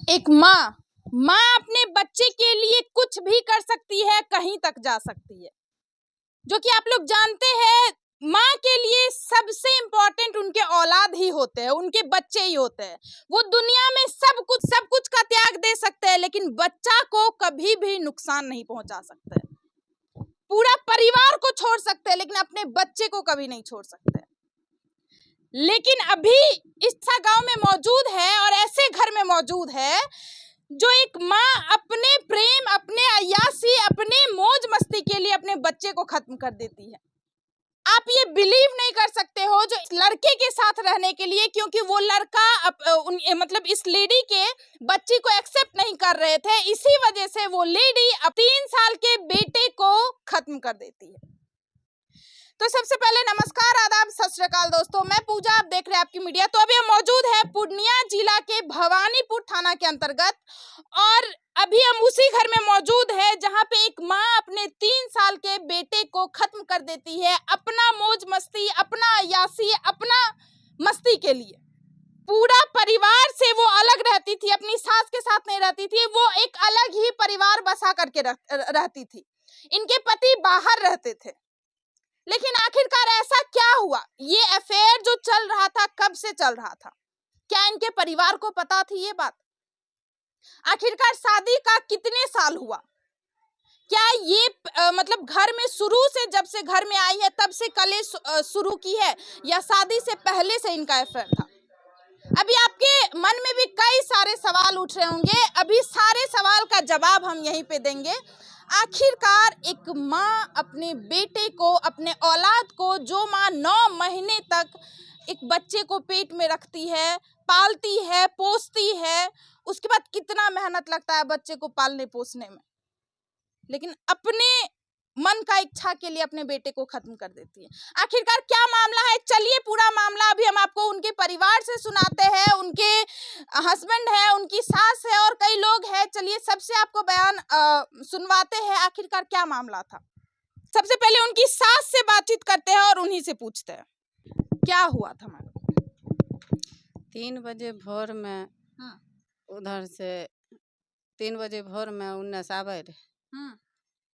एक माँ अपने बच्चे के लिए कुछ भी कर सकती है, कहीं तक जा सकती है। जो कि आप लोग जानते हैं, माँ के लिए सबसे इम्पोर्टेंट उनके औलाद ही होते हैं, उनके बच्चे ही होते हैं। वो दुनिया में सब कुछ का त्याग दे सकते हैं, लेकिन बच्चा को कभी भी नुकसान नहीं पहुंचा सकते। पूरा परिवार को छोड़ सकते हैं, लेकिन अपने बच्चे को कभी नहीं छोड़ सकते। लेकिन अभी इस गांव में मौजूद है और ऐसे घर में मौजूद है जो एक माँ अपने प्रेम, अपने अय्यासी, अपने मौज मस्ती के लिए अपने बच्चे को खत्म कर देती है। आप ये बिलीव नहीं कर सकते हो, जो लड़के के साथ रहने के लिए, क्योंकि वो लड़का मतलब इस लेडी के बच्ची को एक्सेप्ट नहीं कर रहे थे, इसी वजह से वो लेडी 3 साल के बेटे को खत्म कर देती है। तो सबसे पहले नमस्कार, आदाब, सत श्री अकाल दोस्तों, मैं पूजा, आप देख रहे हैं आपकी मीडिया। तो अभी हम मौजूद है पूर्णिया जिला के भवानीपुर थाना के अंतर्गत, और अभी हम उसी घर में मौजूद है जहां पे एक माँ अपने 3 साल के बेटे को खत्म कर देती है, अपना मौज मस्ती, अपना अय्यासी, अपना मस्ती के लिए। पूरा परिवार से वो अलग रहती थी, अपनी सास के साथ नहीं रहती थी, वो एक अलग ही परिवार बसा करके रहती थी। इनके पति बाहर रहते थे, लेकिन आखिरकार ऐसा क्या हुआ? ये अफेयर जो चल रहा था, कब से चल रहा था? क्या इनके परिवार को पता थी ये बात? आखिरकार शादी का कितने साल हुआ? क्या ये मतलब घर में शुरू से, जब से घर में आई है तब से कलेश शुरू की है, या शादी से पहले से इनका अफेयर था? अभी आपके मन में भी कई सारे सवाल उठ रहे होंगे, अभी सारे सवाल का जवाब हम यहीं पे देंगे। आखिरकार एक माँ अपने बेटे को, अपने औलाद को, जो माँ 9 महीने तक एक बच्चे को पेट में रखती है, पालती है, पोसती है, उसके बाद कितना मेहनत लगता है बच्चे को पालने पोसने में, लेकिन अपने मन का इच्छा के लिए अपने बेटे को खत्म कर देती है। आखिरकार क्या मामला है? चलिए पूरा मामला अभी हम आपको उनके परिवार से सुनाते हैं। उनके हस्बैंड है, उनकी सास है और कई लोग हैं। चलिए सबसे आपको बयान सुनवाते हैं, आखिरकार क्या मामला था। सबसे पहले उनकी सास से बातचीत करते हैं और उन्हीं से पूछते हैं क्या हुआ था। मैडम 3 बजे भोर में उधर से 3 बजे भोर में उन्नस आवे रहे,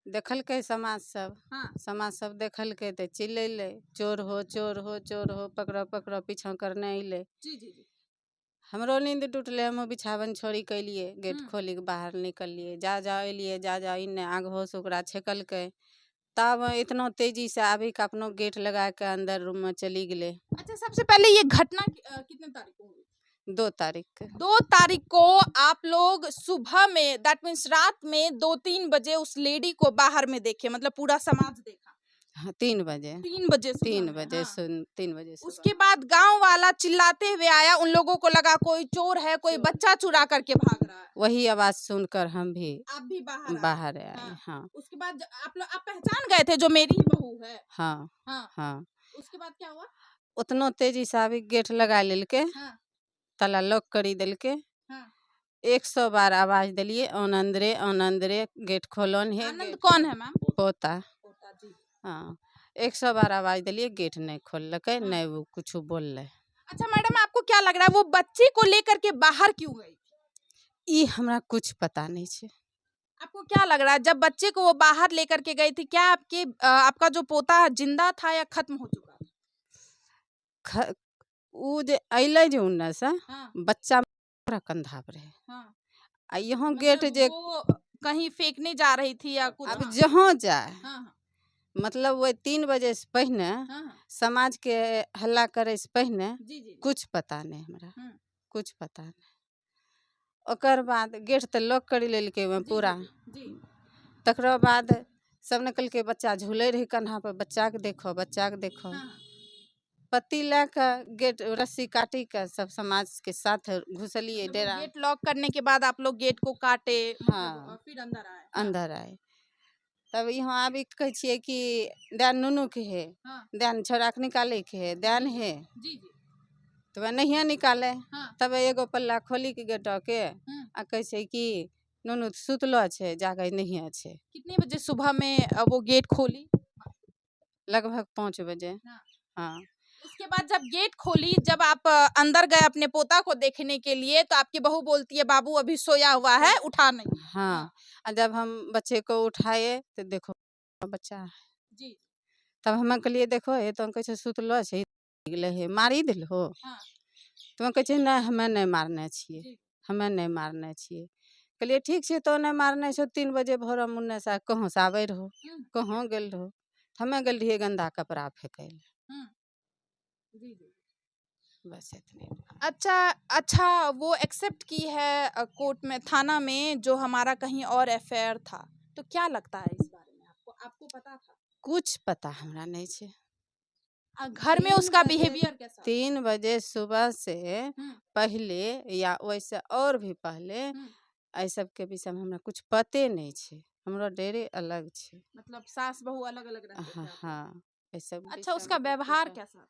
देखलकै समाज सब देखलकै तो चिल्लैले, चोर हो चोर हो चोर हो, पकड़ो पकड़ो, पीछा करने अइले। हमरो नींद टूटले, हम बिछावन छोड़ी कैलिए, गेट खोली के बाहर निकलिए, जा अलिए, जा इन्ने आग होश ओकरा छेकलकै। तब इतना तेजी से आभी के अपनो गेट लगा के अंदर रूम में चली गए। अच्छा, सबसे पहले ये घटना कितने तारीख को हुई? 2 तारीख 2 तारीख को आप लोग सुबह में, दैट मीन्स रात में 2-3 बजे उस लेडी को बाहर में देखे, मतलब पूरा समाज देखा। हाँ, 3 बजे 3 बजे 3 बजे सुन 3 बजे सुबह। उसके बाद गांव वाला चिल्लाते हुए आया, उन लोगों को लगा कोई चोर है, कोई बच्चा चुरा करके भाग रहा है। वही आवाज सुनकर हम भी आप भी बाहर आए। हाँ। उसके बाद आप पहचान गए थे जो मेरी ही बहू है? हाँ हाँ। हाँ। उसके बाद क्या हुआ? उतना तेजी से अभी गेट लगा लेलके, ताला लॉक करी देलके। 100 बार आवाज दिलिए, अंदरे गेट खोलन है। आनंद कौन है मैम? पोता जी। हाँ, 100 बार आवाज दिलिए, गेट नहीं खोलके, नहीं वो कुछ बोल रहे। अच्छा मैडम, आपको क्या लग रहा है वो बच्ची को लेकर के बाहर क्यों गई? ये हमरा कुछ पता नहीं है। आपको क्या लग रहा है, जब बच्चे को वो बाहर लेकर के गई थी, क्या आपका जो पोता जिंदा था या खत्म हो चुका था? उ जे अइले जे उन्ने से बच्चा पूरा कंधा पर है। आ यहाँ गेट जे कहीं फेंकने जा रही थी या कुछ? अब जहाँ जाए, मतलब वो 3 बजे से पहले समाज के हल्ला करे से पहले कुछ पता नहीं हमरा, कुछ पता नहीं। ओकर बाद गेट तो लॉक कर लेलके पूरा। तकरो बाद सब निकल के बच्चा झूले रही कन्हा पर, बच्चा के देखो, बच्चा के देखो। पति लेकर गेट रस्सी काटी कर सब समाज के साथ घुसलिए डेरा। गेट लॉक करने के बाद आप लोग गेट को काटे? हाँ, फिर अंदर आए। तब यहाँ अभी कहे छिए कि दैन नुनू के है, दैन छोड़ा के निकाले के है, दैन है तो वह नहीं निकाले। तब एगो पल्ला खोली के गेट के आ कहे कि नुनू सुतलो छे, जागे नहीं अच्छे। कितने बजे सुबह में वो गेट खोली? लगभग 5 बजे। हाँ। इसके बाद जब गेट खोली, जब आप अंदर गए अपने पोता को देखने के लिए, तो आपकी बहू बोलती है बाबू अभी सोया हुआ है, उठा नहीं। हाँ, और जब हम बच्चे को उठाए तो देखो बच्चा है। जी। तब हमें कहलिए देखो ये तो कहे छै सुतलो छै गेले हे मारी दिलहो। हाँ। तो हम कहे छै नहीं हमें नहीं मारने छिए, जी। हमें नहीं मारने छिए। कहलिए ठीक छै तो नहीं मारने छो, 3 बजे भोर में उन्ने से कहाँ से आवे रहो, कहाँ गेल रहो। हमें गेल रहिए गंदा कपड़ा फेंकै ले। जी जी। बस इतने। अच्छा, वो एक्सेप्ट की है कोर्ट में, थाना में, जो हमारा कहीं और अफेयर था, तो क्या लगता है इस बारे में आपको? आपको पता था? कुछ पता हमरा नहीं छे। घर में उसका बिहेवियर कैसा? 3 बजे सुबह से पहले या वैसे और भी पहले ऐ सब के विषय में हमरा कुछ पते नहीं छे। हमरा डेरे अलग छे। मतलब सास बहू अलग अलग रहते थे? हाँ, ऐ सब अच्छा, उसका व्यवहार कैसा था?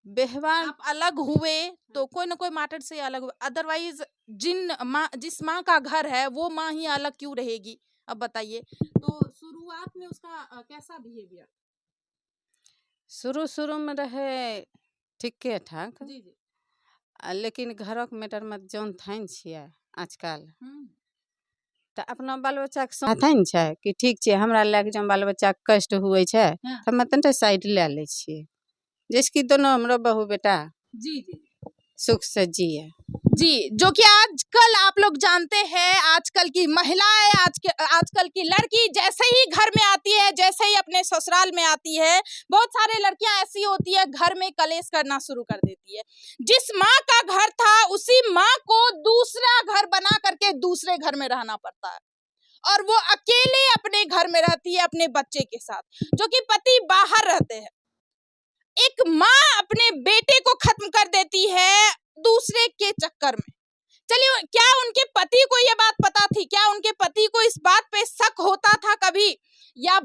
व्यवहार आप अलग हुए तो कोई ना कोई मैटर से अलग हुए, अदरवाइज जिस माँ का घर है वो माँ ही अलग क्यों रहेगी? अब बताइए। तो शुरुआत में उसका कैसा बिहेवियर? शुरू में रहे ठीके ठाक। जी जी। लेकिन घरक मैटर में जान थान छिए आजकल। तो अपना बाल बच्चा के साथ न छै कि ठीक छै हमरा लेके जब बाल बच्चा के कष्ट हुए छै तो हम तनटे साइड ले ले छिए, जैसे कि दोनों हमरो बहू बेटा जी जी सुख से जिए। जी, जो कि आजकल आप लोग जानते हैं, आजकल की महिलाएं, आजकल की लड़की जैसे ही घर में आती है, जैसे ही अपने ससुराल में आती है, बहुत सारे लड़कियां ऐसी होती है घर में कलेश करना शुरू कर देती है। जिस माँ का घर था उसी माँ को दूसरा घर बना करके दूसरे घर में रहना पड़ता है, और वो अकेले अपने घर में रहती है अपने बच्चे के साथ, जो कि पति बाहर रहते हैं। एक माँ अपने बेटे को खत्म कर देती है दूसरे के चक्कर में। चलिए, क्या उनके पति को ये बात पता थी? क्या उनके पति को इस बात पे शक होता था कभी? या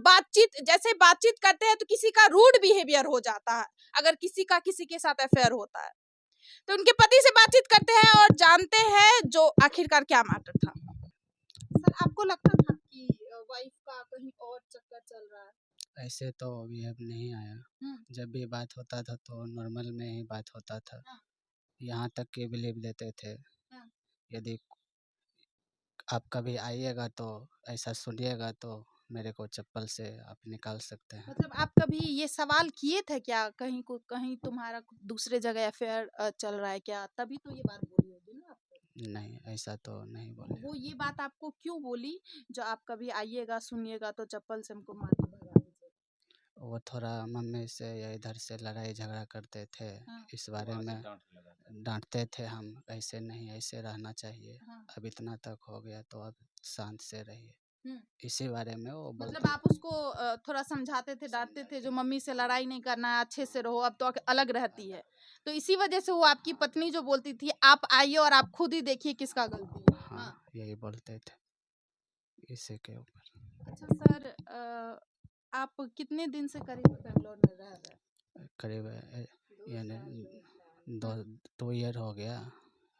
जैसे बातचीत करते हैं तो किसी का रूड बिहेवियर हो जाता है, अगर किसी का किसी के साथ अफेयर होता है तो उनके पति से बातचीत करते हैं और जानते हैं जो आखिरकार क्या मैटर था। सर, आपको लगता था कि वाइफ का कहीं और चक्कर चल रहा है? ऐसे तो अभी अब नहीं आया। जब भी बात होता था तो नॉर्मल में ही बात होता था। यहाँ तक कि बिलीव देते थे, यदि आप कभी आइएगा तो ऐसा सुनिएगा तो मेरे को चप्पल से आप निकाल सकते हैं। मतलब आप कभी ये सवाल किए थे क्या, कहीं तुम्हारा दूसरे जगह अफेयर चल रहा है क्या? तभी तो ये बात बोली होगी ना आपको। नहीं, ऐसा तो नहीं बोले। वो ये बात आपको क्यों बोली, जो आप कभी आइएगा सुनिएगा तो चप्पल से हमको मार के भगा दीजिए? वो थोड़ा मम्मी से या इधर से लड़ाई झगड़ा करते थे। इस बारे में डांटते थे हम, ऐसे नहीं, ऐसे रहना चाहिए। अब इतना तक हो गया तो अब शांत से रहिए, इसी बारे में वो मतलब आप उसको थोड़ा समझाते थे, डांटते थे, जो मम्मी से लड़ाई नहीं करना है, अच्छे से रहो, अब तो अलग रहती है, तो इसी वजह से वो आपकी पत्नी जो बोलती थी आप आइए और आप खुद ही देखिए किसका गलती है। हाँ, यही बोलते थे इसी के ऊपर। अच्छा सर, आप कितने दिन से करीब बेंगलोर में रह रहे हैं? करीब यानी 2 ईयर हो गया।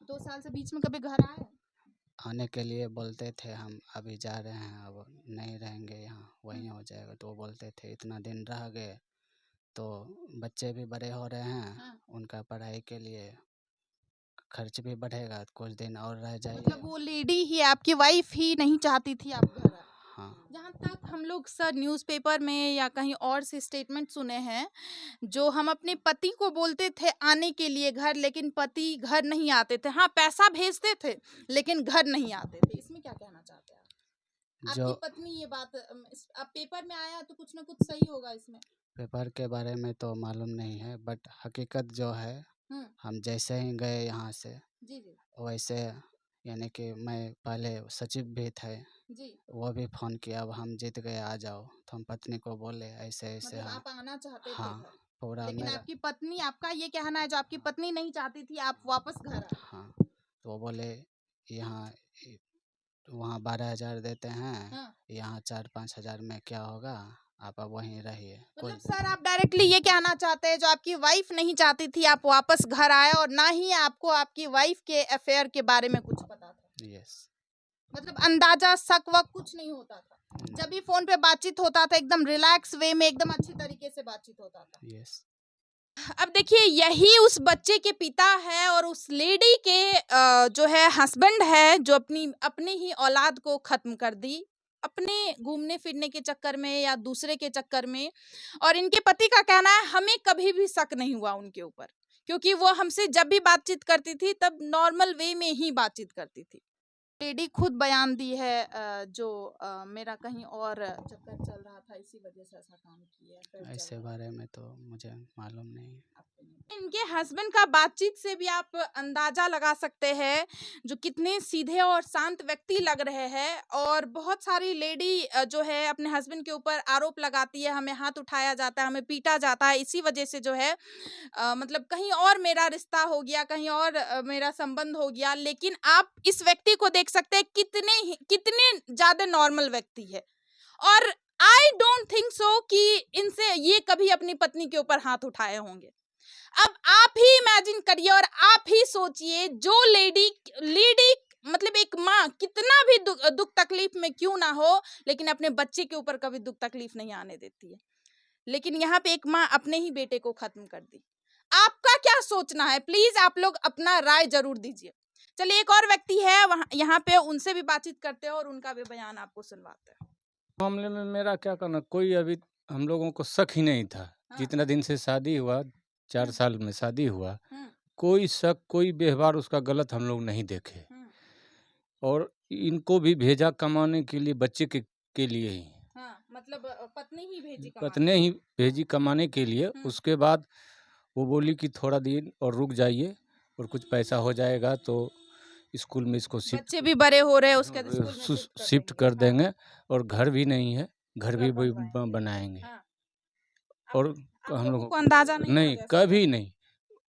2 साल से बीच में कभी घर आए? आने के लिए बोलते थे हम, अभी जा रहे हैं, अब नहीं रहेंगे यहाँ, वहीं हो जाएगा। तो वो बोलते थे इतना दिन रह गए तो बच्चे भी बड़े हो रहे हैं, उनका पढ़ाई के लिए खर्च भी बढ़ेगा, कुछ दिन और रह जाइए। मतलब वो लेडी ही, आपकी वाइफ ही नहीं चाहती थी आप घर आए? हाँ। जहाँ तक हम लोग सर न्यूज़पेपर में या कहीं और से स्टेटमेंट सुने हैं, जो हम अपने पति को बोलते थे आने के लिए घर, लेकिन पति घर नहीं आते थे। हाँ, पैसा भेजते थे लेकिन घर नहीं आते थे। इसमें क्या कहना चाहते हैं आप? जो आपकी पत्नी ये बात अब पेपर में आया तो कुछ ना कुछ सही होगा इसमें। पेपर के बारे में तो मालूम नहीं है, बट हकीकत जो है, हम जैसे ही गए यहाँ से जी जी वैसे, यानी कि मैं पहले सचिव भी थे, जी, वो भी फ़ोन किया, अब हम जीत गए आ जाओ, तो हम पत्नी को बोले ऐसे ऐसे मतलब हम। आप आना चाहते थे हाँ, घर, पूरा लेकिन मेरा। आपकी पत्नी, आपका ये कहना है जो आपकी पत्नी नहीं चाहती थी आप वापस घर आए। हाँ, तो वो बोले यहाँ वहाँ 12,000 देते हैं, यहाँ 4-5 हज़ार में क्या होगा, आप अब वहीं रहिए। मतलब सर आप डायरेक्टली ये कहना चाहते हैं जो आपकी वाइफ नहीं चाहती थी आप वापस घर आए, और ना ही आपको आपकी वाइफ के अफेयर के बारे में कुछ पता था? यस। मतलब अंदाजा, शक वक कुछ नहीं होता था? जब भी फोन पे बातचीत होता था एकदम रिलैक्स वे में, एकदम अच्छी तरीके से बातचीत होता था? यस। अब देखिए, यही उस बच्चे के पिता है और उस लेडी के जो है हस्बैंड है, जो अपनी ही औलाद को खत्म कर दी अपने घूमने फिरने के चक्कर में या दूसरे के चक्कर में। और इनके पति का कहना है हमें कभी भी शक नहीं हुआ उनके ऊपर, क्योंकि वो हमसे जब भी बातचीत करती थी तब नॉर्मल वे में ही बातचीत करती थी। लेडी खुद बयान दी है जो मेरा कहीं और चक्कर चल रहा था, इसी वजह से ऐसा काम किया। ऐसे बारे में तो मुझे मालूम नहीं। इनके हस्बैंड का बातचीत से भी आप अंदाजा लगा सकते हैं जो कितने सीधे और शांत व्यक्ति लग रहे हैं। और बहुत सारी लेडी जो है अपने हस्बैंड के ऊपर आरोप लगाती है, हमें हाथ उठाया जाता है, हमें पीटा जाता है, इसी वजह से जो है मतलब कहीं और मेरा रिश्ता हो गया, कहीं और मेरा संबंध हो गया। लेकिन आप इस व्यक्ति को देख सकते हैं कितने ज्यादा नॉर्मल व्यक्ति है। और आई डोंट थिंक सो कि इनसे ये कभी अपनी पत्नी के ऊपर हाथ उठाए होंगे। अब आप ही इमेजिन करिए और आप ही सोचिए, जो लेडी मतलब एक माँ कितना भी दुख तकलीफ में क्यों ना हो, लेकिन अपने बच्चे के ऊपर कभी दुख तकलीफ नहीं आने देती है। लेकिन यहाँ पे एक माँ अपने ही बेटे को खत्म कर दी। आपका क्या सोचना है? प्लीज आप लोग अपना राय जरूर दीजिए। चलिए, एक और व्यक्ति है वहाँ, यहाँ पे उनसे भी बातचीत करते हैं और उनका भी बयान आपको सुनवाते हैं। मामले में मेरा क्या करना, कोई अभी हम लोगों को शक ही नहीं था। जितना दिन से शादी हुआ, 4 साल में शादी हुआ, कोई शक, कोई व्यवहार उसका गलत हम लोग नहीं देखे। और इनको भी भेजा कमाने के लिए, बच्चे के लिए ही। मतलब पत्नी ही भेजी कमाने के लिए। उसके बाद वो बोली कि थोड़ा दिन और रुक जाइए और कुछ पैसा हो जाएगा तो स्कूल में इसको बच्चे भी बड़े हो रहे हैं, उसके बाद स्कूल में शिफ्ट कर देंगे। और घर भी नहीं है, घर भी बनाएंगे। और हम लोग को अंदाजा नहीं, कभी नहीं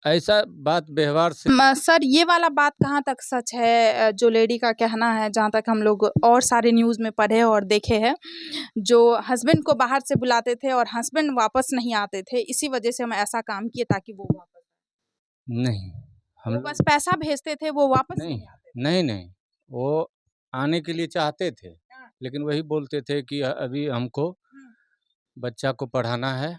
ऐसा बात व्यवहार से। सर, ये वाला बात कहाँ तक सच है? जो लेडी का कहना है, जहाँ तक हम लोग और सारे न्यूज़ में पढ़े और देखे हैं, जो हस्बैंड को बाहर से बुलाते थे और हस्बैंड वापस नहीं आते थे, इसी वजह से हम ऐसा काम किए ताकि वो वापस नहीं, हम बस पैसा भेजते थे, वो वापस नहीं आते। नहीं, वो आने के लिए चाहते थे, लेकिन वही बोलते थे कि अभी हमको बच्चा को पढ़ाना है,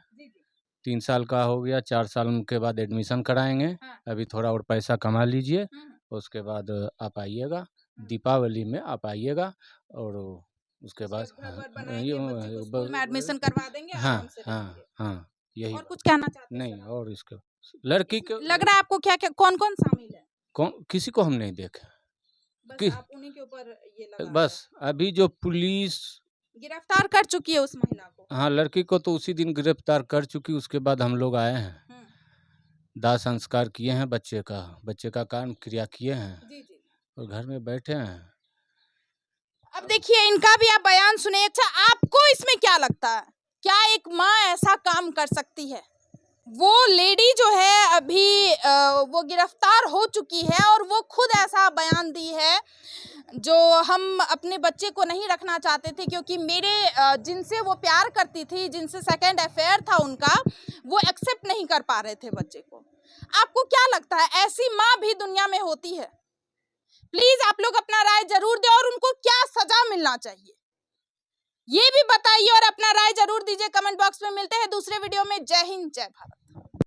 3 साल का हो गया, 4 साल के बाद एडमिशन कराएंगे, अभी थोड़ा और पैसा कमा लीजिए, उसके बाद आप आइएगा, दीपावली में आप आइएगा और उसके बाद एडमिशन करवा देंगे। हाँ, यही। और कुछ कहना चाहते नहीं, और इसको लड़की को लग रहा है आपको क्या कौन शामिल है? किसी को हम नहीं देखे, बस आप उन्हीं के ऊपर ये लगा बस अभी जो पुलिस गिरफ्तार कर चुकी है उस महिला को। हाँ, लड़की को तो उसी दिन गिरफ्तार कर चुकी। उसके बाद हम लोग आए हैं, दाह संस्कार किए हैं, बच्चे का काम क्रिया किए हैं और घर में बैठे हैं। अब देखिए, इनका भी आप बयान सुने। अच्छा, आपको इसमें क्या लगता है, क्या एक माँ ऐसा काम कर सकती है? वो लेडी जो है अभी वो गिरफ्तार हो चुकी है और वो खुद ऐसा बयान दी है जो हम अपने बच्चे को नहीं रखना चाहते थे, क्योंकि मेरे जिनसे वो प्यार करती थी, जिनसे सेकंड अफेयर था उनका, वो एक्सेप्ट नहीं कर पा रहे थे बच्चे को। आपको क्या लगता है, ऐसी माँ भी दुनिया में होती है? प्लीज आप लोग अपना राय जरूर दें और उनको क्या सजा मिलना चाहिए ये भी बताइए और अपना राय जरूर दीजिए कमेंट बॉक्स में। मिलते हैं दूसरे वीडियो में। जय हिंद, जय भारत।